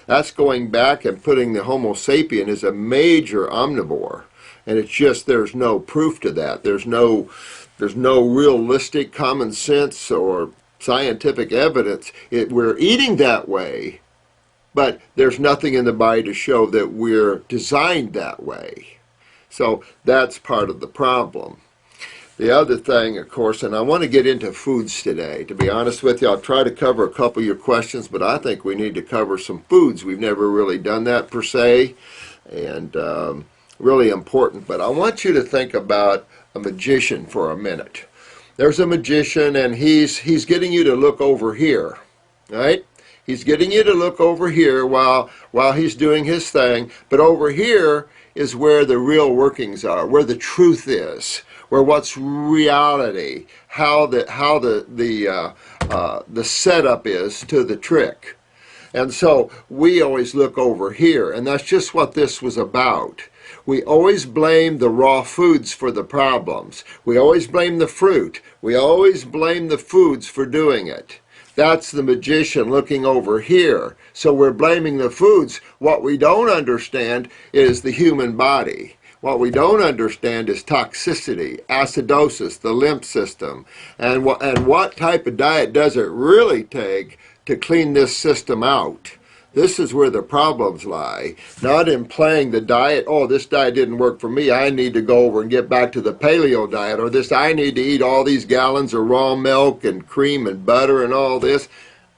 That's going back and putting the Homo sapien as a major omnivore. And it's just, there's no proof to that. There's no realistic common sense or scientific evidence. We're eating that way, but there's nothing in the body to show that we're designed that way. So that's part of the problem. The other thing, of course, and I want to get into foods today. To be honest with you, I'll try to cover a couple of your questions, but I think we need to cover some foods. We've never really done that per se, and really important. But I want you to think about a magician for a minute. There's a magician, and he's getting you to look over here, right? He's getting you to look over here while he's doing his thing, but over here is where the real workings are, where the truth is, where what's reality, how the setup is to the trick. And so we always look over here, and that's just what this was about. We always blame the raw foods for the problems. We always blame the fruit. We always blame the foods for doing it. That's the magician looking over here. So we're blaming the foods. What we don't understand is the human body. What we don't understand is toxicity, acidosis, the lymph system, and what type of diet does it really take to clean this system out. This is where the problems lie, not in playing the diet. Oh, this diet didn't work for me, I need to go over and get back to the paleo diet, or this, I need to eat all these gallons of raw milk and cream and butter and all this.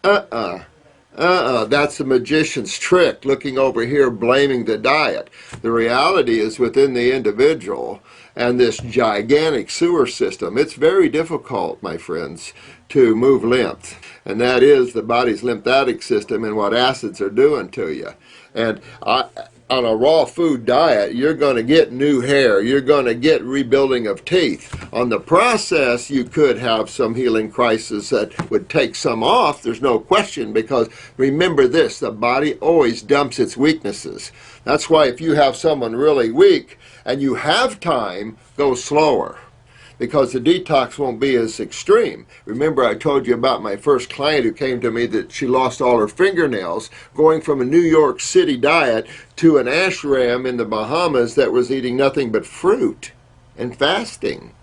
That's the magician's trick, looking over here, blaming the diet. The reality is within the individual and this gigantic sewer system. It's very difficult, my friends, to move lymph. And that is the body's lymphatic system and what acids are doing to you. And on a raw food diet, you're going to get new hair. You're going to get rebuilding of teeth. On the process, you could have some healing crisis that would take some off. There's no question, because remember this, the body always dumps its weaknesses. That's why if you have someone really weak and you have time, go slower, because the detox won't be as extreme. Remember, I told you about my first client who came to me that she lost all her fingernails going from a New York City diet to an ashram in the Bahamas that was eating nothing but fruit and fasting.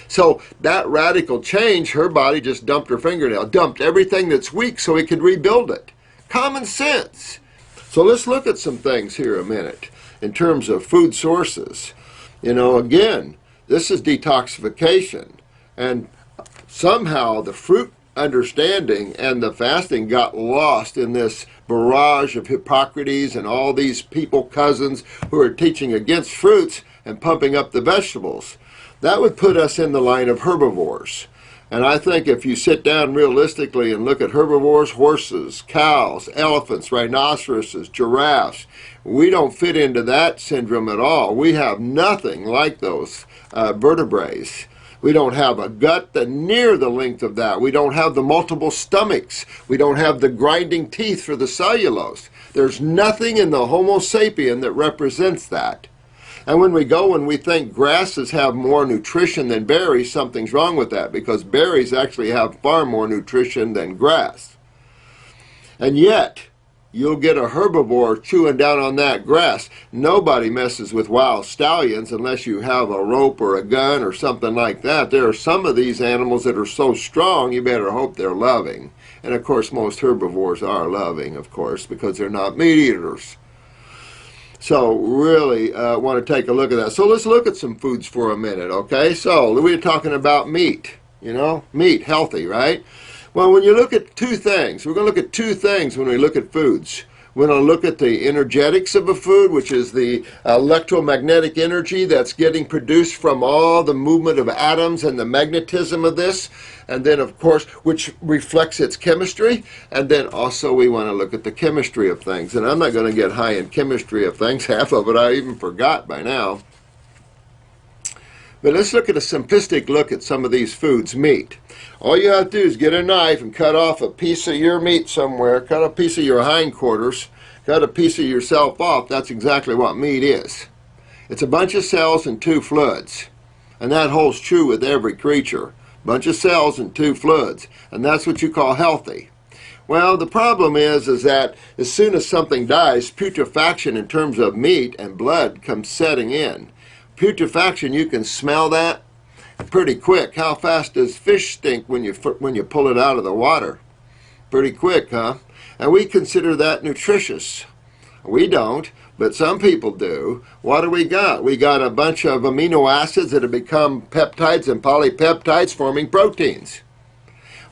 So that radical change, her body just dumped her fingernail, dumped everything that's weak so it could rebuild it. Common sense. So let's look at some things here a minute in terms of food sources. You know, again, this is detoxification, and somehow the fruit understanding and the fasting got lost in this barrage of Hippocrates and all these people cousins who are teaching against fruits and pumping up the vegetables. That would put us in the line of herbivores. And I think if you sit down realistically and look at herbivores, horses, cows, elephants, rhinoceroses, giraffes, we don't fit into that syndrome at all. We have nothing like those vertebrates. We don't have a gut near the length of that. We don't have the multiple stomachs. We don't have the grinding teeth for the cellulose. There's nothing in the Homo sapien that represents that. And when we go and we think grasses have more nutrition than berries, something's wrong with that, because berries actually have far more nutrition than grass. And yet, you'll get a herbivore chewing down on that grass. Nobody messes with wild stallions unless you have a rope or a gun or something like that. There are some of these animals that are so strong, you better hope they're loving. And of course, most herbivores are loving, of course, because they're not meat eaters. So really want to take a look at that. So let's look at some foods for a minute, okay? So we're talking about meat, you know, meat, healthy, right? Well, when you look at two things, we're going to look at two things when we look at foods. We're going to look at the energetics of a food, which is the electromagnetic energy that's getting produced from all the movement of atoms and the magnetism of this. And then, of course, which reflects its chemistry. And then also we want to look at the chemistry of things. And I'm not going to get high in chemistry of things. Half of it I even forgot by now. But let's look at a simplistic look at some of these foods. Meat. All you have to do is get a knife and cut off a piece of your meat somewhere, cut a piece of your hindquarters, cut a piece of yourself off. That's exactly what meat is. It's a bunch of cells and two fluids. And that holds true with every creature. Bunch of cells and two fluids. And that's what you call healthy. Well, the problem is that as soon as something dies, putrefaction in terms of meat and blood comes setting in. Putrefaction, you can smell that pretty quick. How fast does fish stink when you pull it out of the water? Pretty quick, huh? And we consider that nutritious. We don't, but some people do. What do we got? We got a bunch of amino acids that have become peptides and polypeptides forming proteins.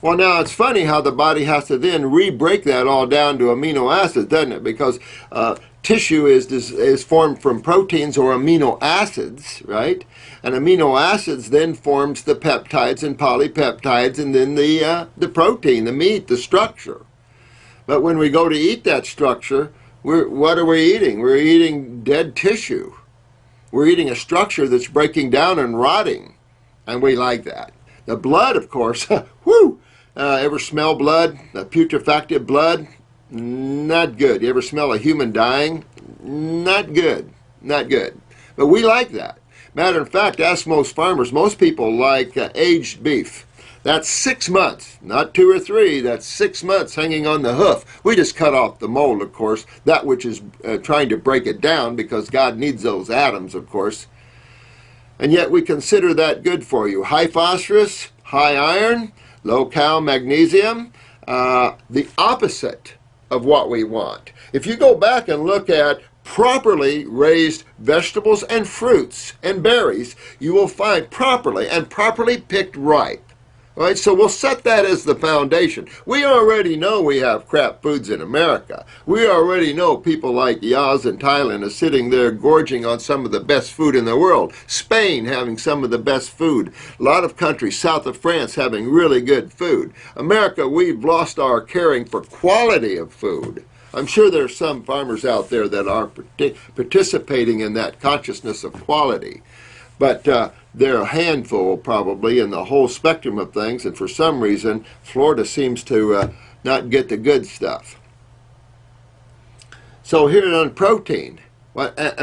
Well, now it's funny how the body has to then re-break that all down to amino acids, doesn't it? Because tissue is formed from proteins or amino acids, right? And amino acids then forms the peptides and polypeptides and then the protein, the meat, the structure. But when we go to eat that structure, what are we eating? We're eating dead tissue. We're eating a structure that's breaking down and rotting, and we like that. The blood, of course, whoo! Ever smell blood? Putrefacted blood? Not good. You ever smell a human dying? Not good. Not good. But we like that. Matter of fact, ask most farmers. Most people like aged beef. That's 6 months, not 2 or 3. That's 6 months hanging on the hoof. We just cut off the mold, of course, that which is trying to break it down, because God needs those atoms, of course. And yet we consider that good for you. High phosphorus, high iron, low cal magnesium, the opposite of what we want. If you go back and look at properly raised vegetables and fruits and berries, you will find properly picked ripe. Right, so we'll set that as the foundation. We already know we have crap foods in America. We already know people like Υγείας in Thailand are sitting there gorging on some of the best food in the world. Spain having some of the best food. A lot of countries south of France having really good food. America, we've lost our caring for quality of food. I'm sure there are some farmers out there that are participating in that consciousness of quality. But they're a handful probably in the whole spectrum of things, and for some reason Florida seems to not get the good stuff. So here on protein,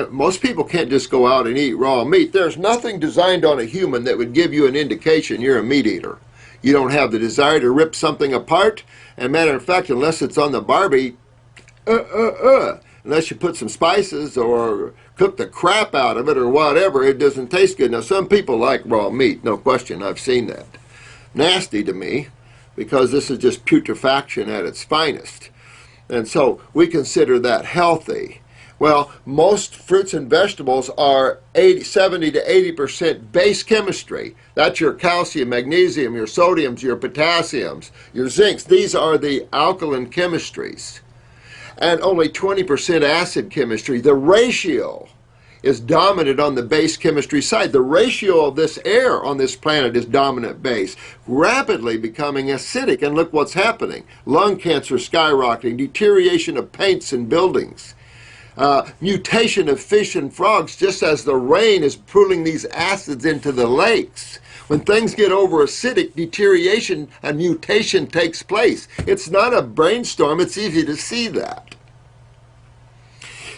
most people can't just go out and eat raw meat. There's nothing designed on a human that would give you an indication you're a meat eater. You don't have the desire to rip something apart, and matter of fact, unless it's on the Barbie, unless you put some spices or cook the crap out of it or whatever, it doesn't taste good. Now, some people like raw meat, no question, I've seen that. Nasty to me, because this is just putrefaction at its finest. And so we consider that healthy. Well, most fruits and vegetables are 70 to 80% base chemistry. That's your calcium, magnesium, your sodiums, your potassiums, your zincs. These are the alkaline chemistries. And only 20% acid chemistry. The ratio is dominant on the base chemistry side. The ratio of this air on this planet is dominant base, rapidly becoming acidic. And look what's happening. Lung cancer skyrocketing, deterioration of paints and buildings, mutation of fish and frogs just as the rain is pulling these acids into the lakes. When things get over acidic, deterioration and mutation takes place. It's not a brainstorm, it's easy to see that.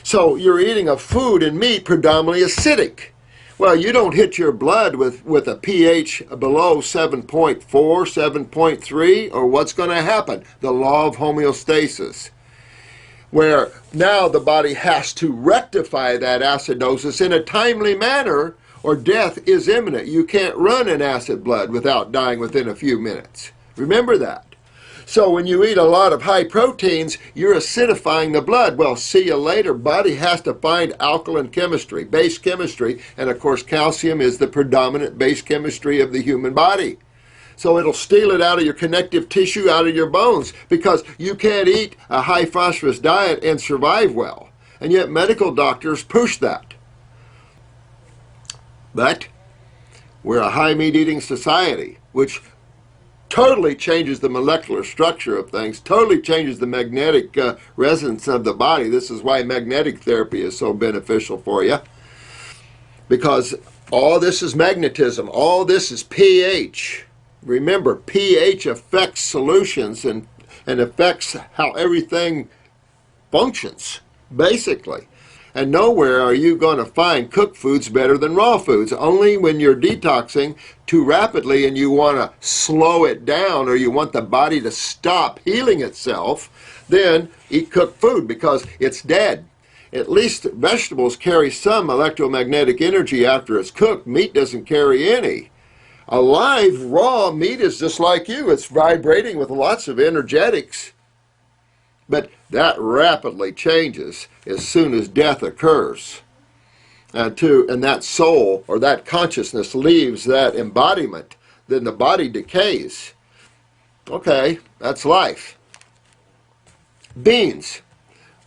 So you're eating a food and meat predominantly acidic. Well, you don't hit your blood with a pH below 7.4, 7.3, or what's going to happen? The law of homeostasis, where now the body has to rectify that acidosis in a timely manner, or death is imminent. You can't run an acid blood without dying within a few minutes. Remember that. So when you eat a lot of high proteins, you're acidifying the blood. Well, see you later. Body has to find alkaline chemistry, base chemistry, and of course calcium is the predominant base chemistry of the human body. So it'll steal it out of your connective tissue, out of your bones, because you can't eat a high phosphorus diet and survive well. And yet medical doctors push that. But we're a high meat eating society, which totally changes the molecular structure of things, totally changes the magnetic resonance of the body. This is why magnetic therapy is so beneficial for you, because all this is magnetism, all this is pH. Remember, pH affects solutions and affects how everything functions, basically. And nowhere are you going to find cooked foods better than raw foods. Only when you're detoxing too rapidly and you want to slow it down, or you want the body to stop healing itself, then eat cooked food because it's dead. At least vegetables carry some electromagnetic energy after it's cooked. Meat doesn't carry any. Alive, raw meat is just like you. It's vibrating with lots of energetics. But that rapidly changes as soon as death occurs. And that soul or that consciousness leaves that embodiment, then the body decays. Okay, that's life. Beans.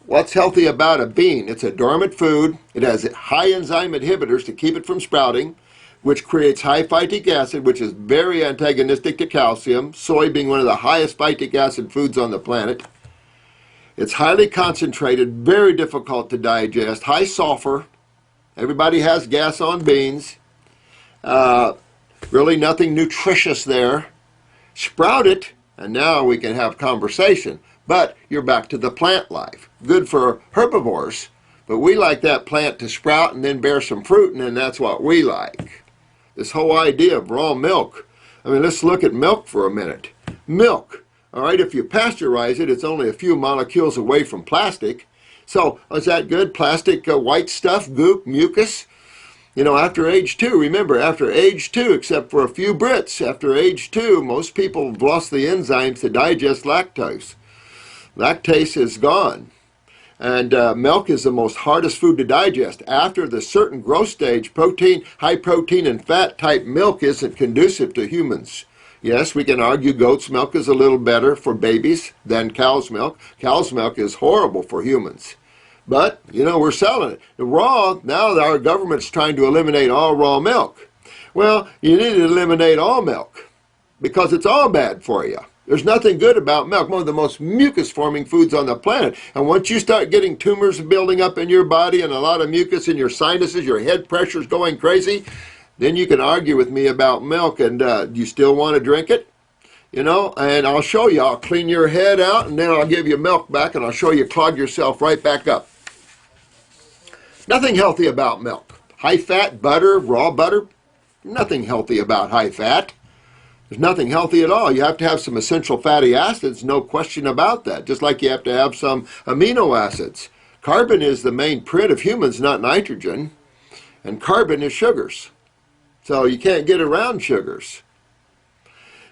What's healthy about a bean? It's a dormant food. It has high enzyme inhibitors to keep it from sprouting, which creates high phytic acid, which is very antagonistic to calcium, soy being one of the highest phytic acid foods on the planet. It's highly concentrated, very difficult to digest, high sulfur. Everybody has gas on beans. Really nothing nutritious there. Sprout it, and now we can have conversation. But you're back to the plant life. Good for herbivores, but we like that plant to sprout and then bear some fruit, and then that's what we like. This whole idea of raw milk. I mean, let's look at milk for a minute. Milk. All right, if you pasteurize it, it's only a few molecules away from plastic. So, is that good? Plastic white stuff, goop, mucus? You know, after age 2, remember, after age 2, except for a few Brits, after age 2, most people have lost the enzymes to digest lactose. Lactase is gone. And milk is the most hardest food to digest. After the certain growth stage, protein, high protein and fat type milk isn't conducive to humans. Yes, we can argue goat's milk is a little better for babies than cow's milk. Cow's milk is horrible for humans. But, you know, we're selling it. The raw, now our government's trying to eliminate all raw milk. Well, you need to eliminate all milk because it's all bad for you. There's nothing good about milk, one of the most mucus-forming foods on the planet. And once you start getting tumors building up in your body and a lot of mucus in your sinuses, your head pressure's going crazy, then you can argue with me about milk. And you still want to drink it? You know, and I'll show you. I'll clean your head out, and then I'll give you milk back, and I'll show you clog yourself right back up. Nothing healthy about milk. High fat, butter, raw butter, nothing healthy about high fat. There's nothing healthy at all. You have to have some essential fatty acids, no question about that, just like you have to have some amino acids. Carbon is the main print of humans, not nitrogen, and carbon is sugars. So you can't get around sugars.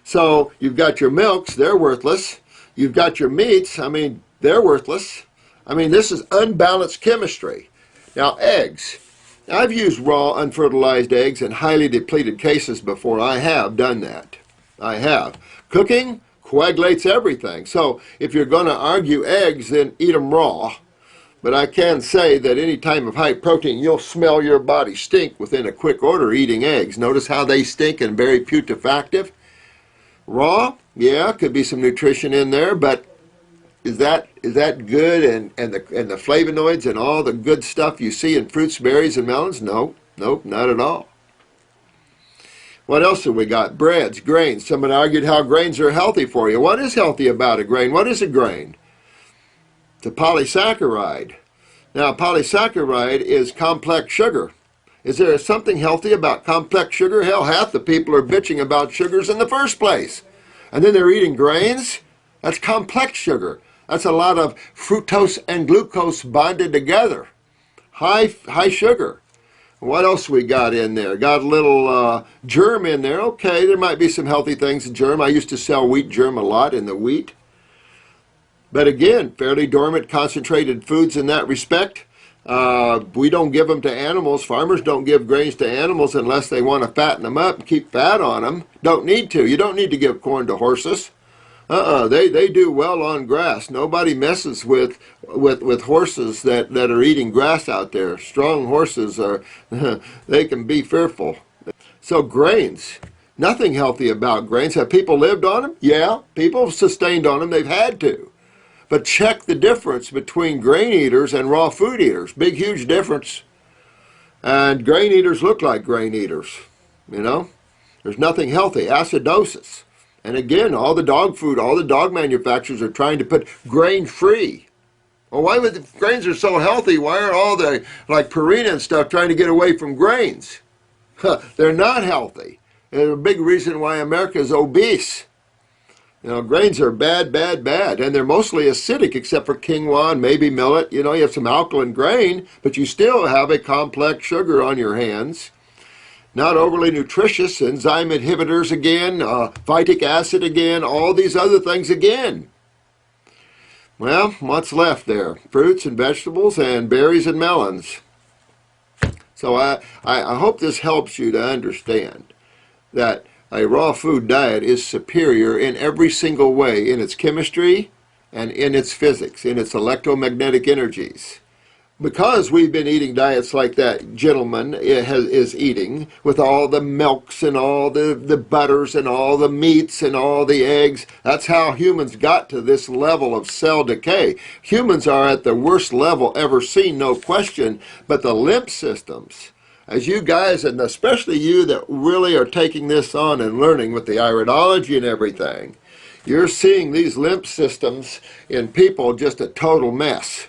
So you've got your milks, they're worthless. You've got your meats, I mean, they're worthless. I mean, this is unbalanced chemistry. Now, eggs. I've used raw, unfertilized eggs in highly depleted cases before. I have done that. I have. Cooking coagulates everything. So if you're going to argue eggs, then eat them raw. But I can say that any time of high protein, you'll smell your body stink within a quick order eating eggs. Notice how they stink and very putefactive. Raw, yeah, could be some nutrition in there, but is that good? And the flavonoids and all the good stuff you see in fruits, berries, and melons? No, nope, not at all. What else have we got? Breads, grains. Someone argued how grains are healthy for you. What is healthy about a grain? What is a grain? It's a polysaccharide. Now, polysaccharide is complex sugar. Is there something healthy about complex sugar? Hell, half the people are bitching about sugars in the first place. And then they're eating grains? That's complex sugar. That's a lot of fructose and glucose bonded together. High sugar. What else we got in there? Got a little germ in there. Okay, there might be some healthy things in germ. I used to sell wheat germ a lot in the wheat. But again, fairly dormant, concentrated foods in that respect. We don't give them to animals. Farmers don't give grains to animals unless they want to fatten them up and keep fat on them. Don't need to. You don't need to give corn to horses. They do well on grass. Nobody messes with horses that are eating grass out there. Strong horses are, they can be fearful. So grains, nothing healthy about grains. Have people lived on them? Yeah, people have sustained on them. They've had to. But check the difference between grain eaters and raw food eaters. Big, huge difference. And grain eaters look like grain eaters, you know. There's nothing healthy. Acidosis. And again, all the dog food, all the dog manufacturers are trying to put grain-free. Well, why would the grains are so healthy? Why are all the, like Purina and stuff, trying to get away from grains? They're not healthy. They're a big reason why America is obese. You know, grains are bad, bad, bad, and they're mostly acidic except for quinoa and maybe millet. You know, you have some alkaline grain, but you still have a complex sugar on your hands. Not overly nutritious, enzyme inhibitors again, phytic acid again, all these other things again. Well, what's left there? Fruits and vegetables and berries and melons. So I hope this helps you to understand that a raw food diet is superior in every single way, in its chemistry and in its physics, in its electromagnetic energies. Because we've been eating diets like that gentleman is eating, with all the milks and all the butters and all the meats and all the eggs, that's how humans got to this level of cell decay. Humans are at the worst level ever seen, no question, but the lymph systems, as you guys, and especially you that really are taking this on and learning with the iridology and everything, you're seeing these lymph systems in people just a total mess.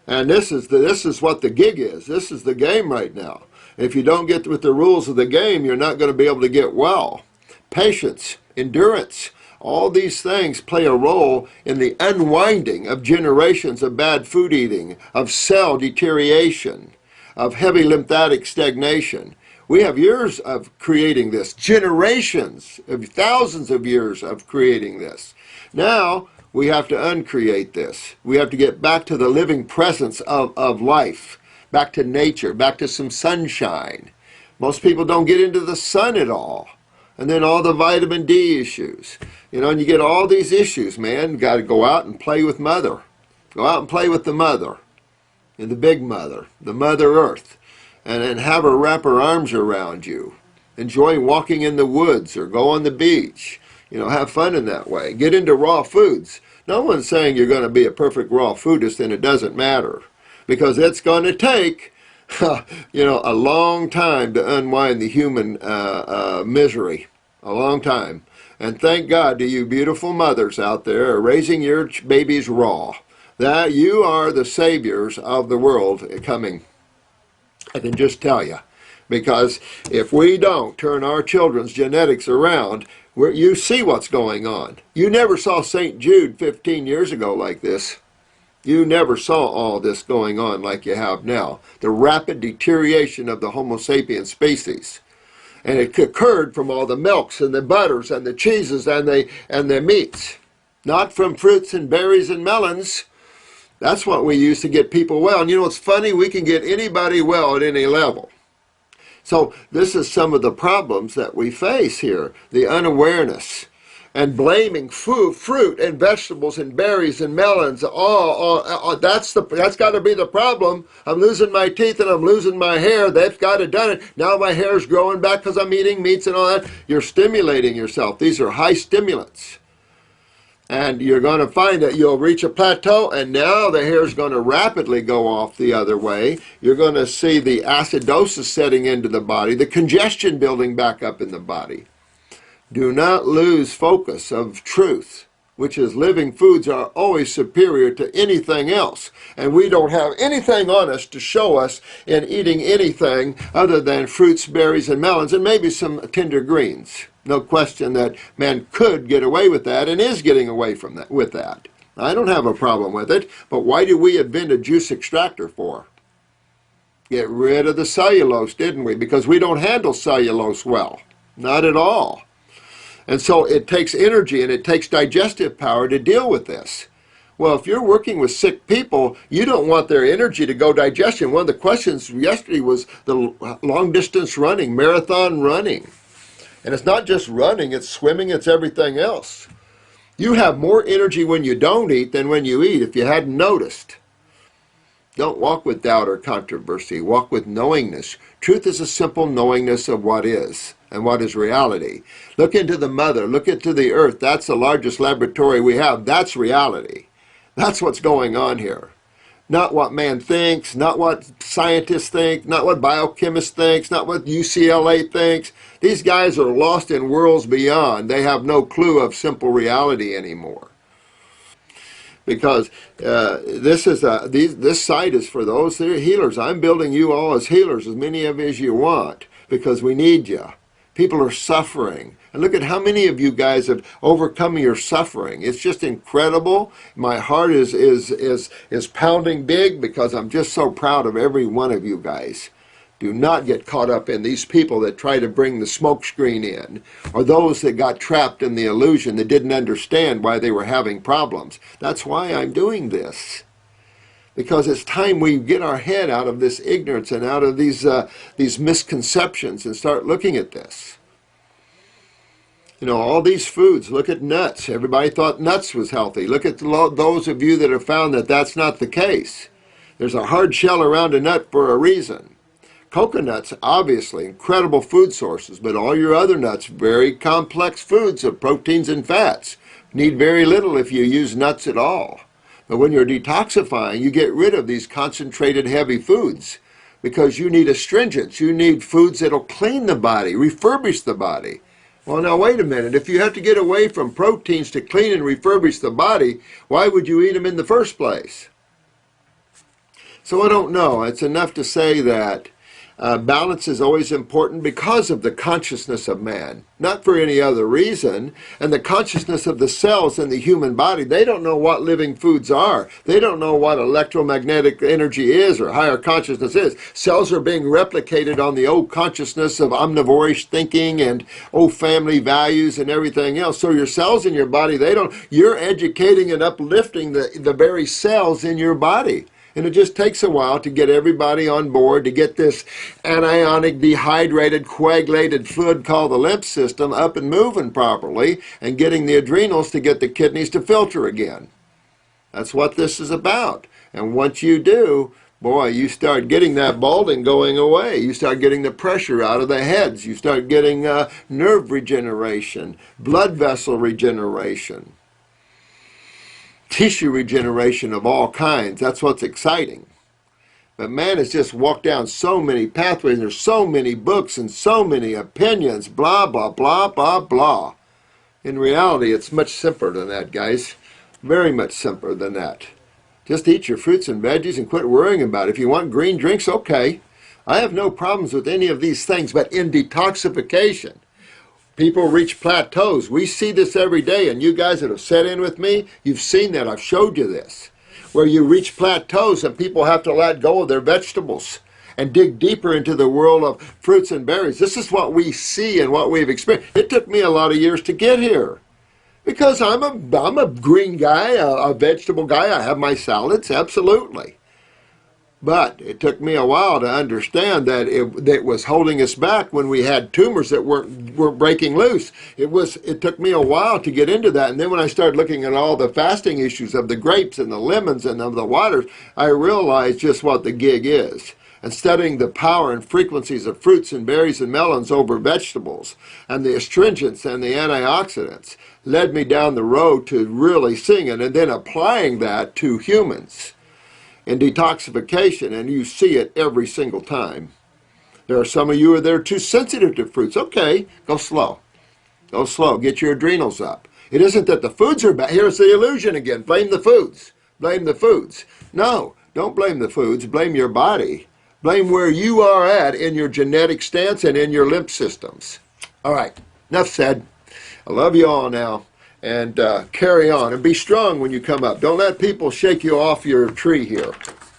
And this is what the gig is. This is the game right now. If you don't get with the rules of the game, you're not going to be able to get well. Patience, endurance, all these things play a role in the unwinding of generations of bad food eating, of cell deterioration, of heavy lymphatic stagnation. We have years of creating this, generations of thousands of years of creating this. Now, we have to uncreate this. We have to get back to the living presence of life, back to nature, back to some sunshine. Most people don't get into the sun at all. And then all the vitamin D issues. You know, and you get all these issues, man. You got to go out and play with Mother. Go out and play with the Mother, and the big Mother, the Mother Earth, and have her wrap her arms around you. Enjoy walking in the woods or go on the beach. You know, have fun in that way. Get into raw foods. No one's saying you're going to be a perfect raw foodist and it doesn't matter. Because it's going to take, you know, a long time to unwind the human misery. A long time. And thank God to you beautiful mothers out there are raising your babies raw. That you are the saviors of the world coming. I can just tell you. Because if we don't turn our children's genetics around, you see what's going on. You never saw St. Jude 15 years ago like this. You never saw all this going on like you have now. The rapid deterioration of the Homo sapiens species. And it occurred from all the milks and the butters and the cheeses and the meats. Not from fruits and berries and melons. That's what we use to get people well. And you know, it's funny, we can get anybody well at any level. So this is some of the problems that we face here, the unawareness and blaming fruit and vegetables and berries and melons. That's got to be the problem. I'm losing my teeth and I'm losing my hair. They've got to done it. Now my hair's growing back because I'm eating meats and all that. You're stimulating yourself. These are high stimulants. And you're going to find that you'll reach a plateau, and now the hair is going to rapidly go off the other way. You're going to see the acidosis setting into the body, the congestion building back up in the body. Do not lose focus of truth, which is living foods are always superior to anything else. And we don't have anything on us to show us in eating anything other than fruits, berries, and melons, and maybe some tender greens. No question that man could get away with that and is getting away from that with that. I don't have a problem with it, but why did we invent a juice extractor for? Get rid of the cellulose, didn't we? Because we don't handle cellulose well. Not at all. And so it takes energy and it takes digestive power to deal with this. Well, if you're working with sick people, you don't want their energy to go digestion. One of the questions yesterday was the long distance running, marathon running. And it's not just running, it's swimming, it's everything else. You have more energy when you don't eat than when you eat, if you hadn't noticed. Don't walk with doubt or controversy. Walk with knowingness. Truth is a simple knowingness of what is and what is reality. Look into the mother. Look into the earth. That's the largest laboratory we have. That's reality. That's what's going on here. Not what man thinks, not what scientists think, not what biochemists think, not what UCLA thinks. These guys are lost in worlds beyond. They have no clue of simple reality anymore. Because this site is for those that are healers. I'm building you all as healers, as many of you as you want, because we need you. People are suffering. And look at how many of you guys have overcome your suffering. It's just incredible. My heart is pounding big because I'm just so proud of every one of you guys. Do not get caught up in these people that try to bring the smoke screen in, or those that got trapped in the illusion that didn't understand why they were having problems. That's why I'm doing this. Because it's time we get our head out of this ignorance and out of these misconceptions and start looking at this. You know, all these foods, look at nuts. Everybody thought nuts was healthy. Look at those of you that have found that that's not the case. There's a hard shell around a nut for a reason. Coconuts, obviously, incredible food sources, but all your other nuts, very complex foods of proteins and fats. Need very little if you use nuts at all. But when you're detoxifying, you get rid of these concentrated heavy foods because you need astringents. You need foods that'll clean the body, refurbish the body. Well, now wait a minute. If you have to get away from proteins to clean and refurbish the body, why would you eat them in the first place? So I don't know. It's enough to say that balance is always important because of the consciousness of man, not for any other reason. And the consciousness of the cells in the human body, they don't know what living foods are. They don't know what electromagnetic energy is or higher consciousness is. Cells are being replicated on the old consciousness of omnivorish thinking and old family values and everything else. So your cells in your body, you're educating and uplifting the very cells in your body. And it just takes a while to get everybody on board, to get this anionic, dehydrated, coagulated fluid called the lymph system up and moving properly, and getting the adrenals to get the kidneys to filter again. That's what this is about. And once you do, boy, you start getting that balding going away. You start getting the pressure out of the heads. You start getting nerve regeneration, blood vessel regeneration, tissue regeneration of all kinds. That's what's exciting. But man has just walked down so many pathways. There's so many books and so many opinions, blah, blah, blah, blah, blah. In reality, it's much simpler than that, guys. Very much simpler than that. Just eat your fruits and veggies and quit worrying about it. If you want green drinks, okay. I have no problems with any of these things, but in detoxification, people reach plateaus. We see this every day, and you guys that have sat in with me, you've seen that. I've showed you this, where you reach plateaus and people have to let go of their vegetables and dig deeper into the world of fruits and berries. This is what we see and what we've experienced. It took me a lot of years to get here because I'm a green guy, a vegetable guy. I have my salads, absolutely. But it took me a while to understand that it was holding us back when we had tumors that weren't breaking loose. It took me a while to get into that. And then when I started looking at all the fasting issues of the grapes and the lemons and of the waters, I realized just what the gig is. And studying the power and frequencies of fruits and berries and melons over vegetables and the astringents and the antioxidants led me down the road to really seeing it and then applying that to humans in detoxification, and you see it every single time. There are some of you that are too sensitive to fruits. Okay, go slow. Go slow. Get your adrenals up. It isn't that the foods are bad. Here's the illusion again. Blame the foods. Blame the foods. No, don't blame the foods. Blame your body. Blame where you are at in your genetic stance and in your lymph systems. All right, enough said. I love you all now. And carry on and be strong when you come up. Don't let people shake you off your tree here.